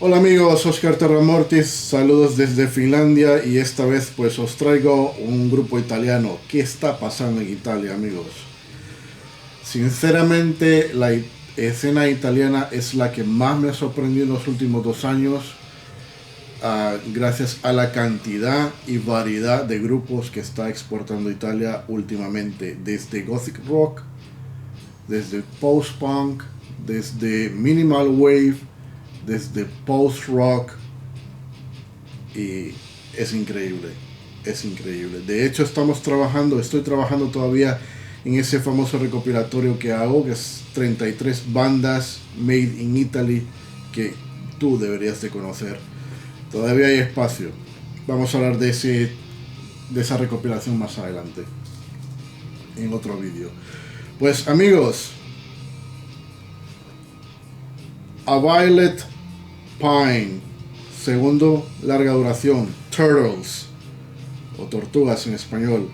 Hola amigos, Oscar Terramortis, saludos desde Finlandia y esta vez pues os traigo un grupo italiano. ¿Qué está pasando en Italia, amigos? Sinceramente escena italiana es la que más me ha sorprendido en los últimos 2 años, gracias a la cantidad y variedad de grupos que está exportando Italia últimamente, desde Gothic Rock, desde Post-Punk, desde Minimal Wave, desde Post-Rock, y es increíble, es increíble. De hecho estoy trabajando todavía en ese famoso recopilatorio que hago, que es 33 bandas made in Italy que tú deberías de conocer. Todavía hay espacio. Vamos a hablar de esa recopilación más adelante, en otro vídeo. Pues amigos, A Violet Pine, segundo larga duración, Turtles, o Tortugas en español.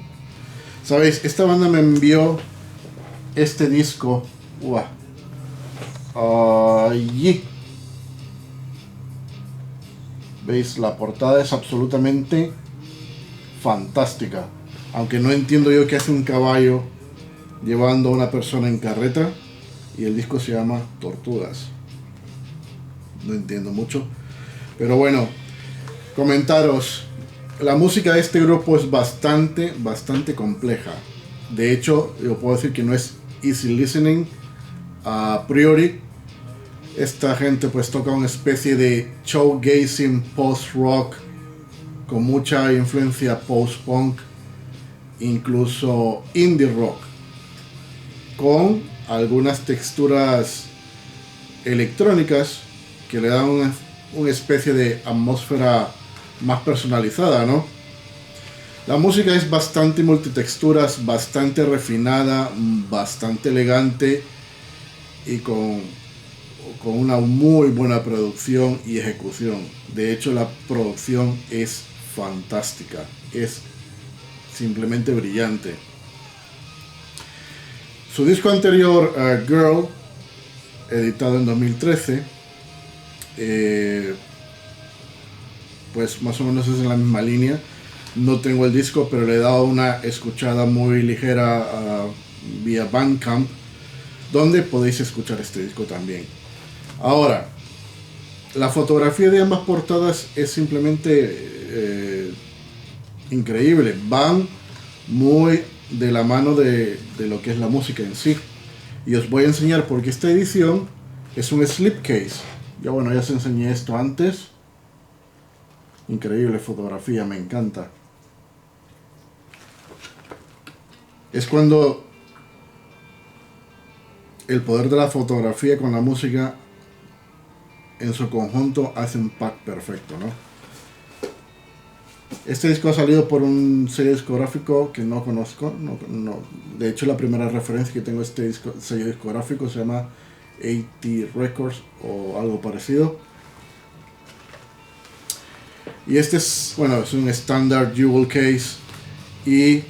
Sabéis, esta banda me envió este disco. Allí. ¿Veis? La portada es absolutamente fantástica. Aunque no entiendo yo qué hace un caballo llevando a una persona en carreta. Y el disco se llama Tortugas. No entiendo mucho. Pero bueno, comentaros. La música de este grupo es bastante compleja. De hecho, yo puedo decir que no es easy listening a priori. Esta gente pues toca una especie de showgazing post-rock con mucha influencia post-punk, incluso indie rock, con algunas texturas electrónicas que le dan una especie de atmósfera más personalizada, ¿no? La música es bastante multitexturas, bastante refinada, bastante elegante y con una muy buena producción y ejecución. De hecho, la producción es fantástica, es simplemente brillante. Su disco anterior, Girl, editado en 2013, pues más o menos es en la misma línea. No tengo el disco, pero le he dado una escuchada muy ligera vía Bandcamp, donde podéis escuchar este disco también. Ahora, la fotografía de ambas portadas es simplemente increíble. Van muy de la mano de lo que es la música en sí. Y os voy a enseñar porque esta edición es un slipcase. Ya os enseñé esto antes. Increíble fotografía, me encanta. Es cuando el poder de la fotografía con la música en su conjunto hace un pack perfecto, ¿no? Este disco ha salido por un sello discográfico que no conozco. De hecho, la primera referencia que tengo a este sello discográfico se llama AT Records o algo parecido. Y este es un standard jewel case. Y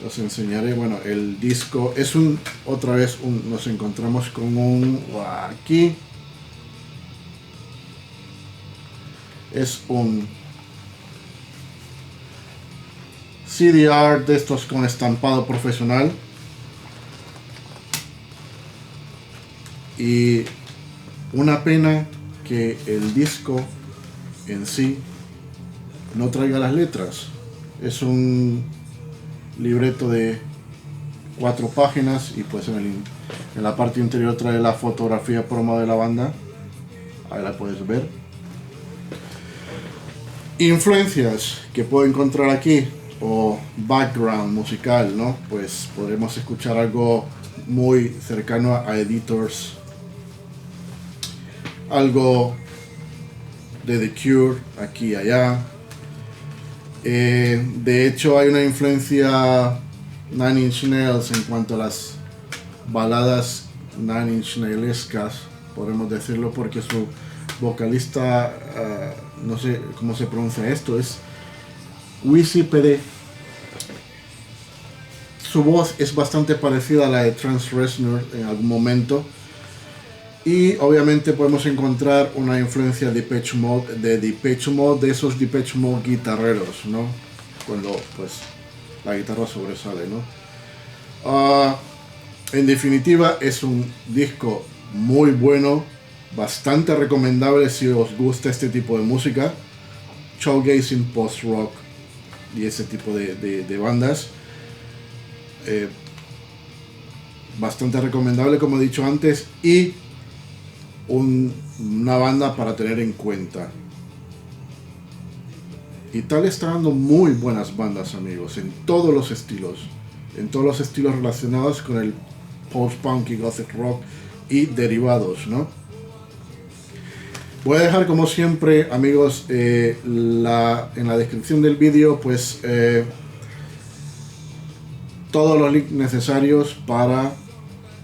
os enseñaré, el disco es nos encontramos con aquí. Es un CD art de estos con estampado profesional. Y una pena que el disco en sí no traiga las letras. Es un libreto de 4 páginas y pues en la parte interior trae la fotografía promo de la banda. Ahí la puedes ver. Influencias que puedo encontrar aquí o background musical, ¿no? Pues podremos escuchar algo muy cercano a Editors, algo de The Cure aquí y allá. De hecho hay una influencia Nine Inch Nails en cuanto a las baladas Nine Inch Nailescas, podemos decirlo, porque su vocalista, no sé cómo se pronuncia esto, es Wheezy PD. Su voz es bastante parecida a la de Trent Reznor en algún momento. Y obviamente podemos encontrar una influencia de Depeche Mode, de esos Depeche Mode guitarreros, ¿no? Cuando pues la guitarra sobresale, ¿no? En definitiva, es un disco muy bueno, bastante recomendable si os gusta este tipo de música, showgazing, post-rock y ese tipo de bandas. Bastante recomendable, como he dicho antes, y una banda para tener en cuenta. Italia está dando muy buenas bandas, amigos, en todos los estilos relacionados con el post-punk y gothic rock y derivados, ¿no? Voy a dejar, como siempre, amigos, en la descripción del vídeo, pues todos los links necesarios para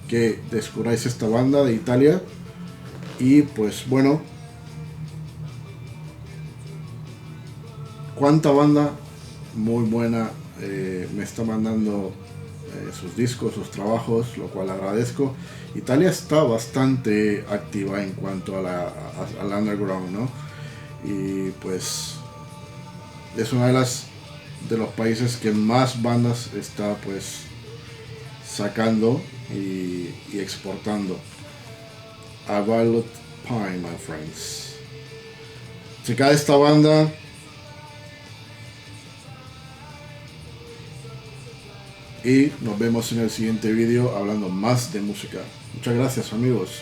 que descubráis esta banda de Italia. Y pues bueno, cuánta banda muy buena me está mandando sus discos, sus trabajos, lo cual agradezco. Italia está bastante activa en cuanto al underground, ¿no? Y pues es una de los países que más bandas está pues sacando y exportando. A Violet Pine, my friends. Checa esta banda. Y nos vemos en el siguiente vídeo hablando más de música. Muchas gracias, amigos.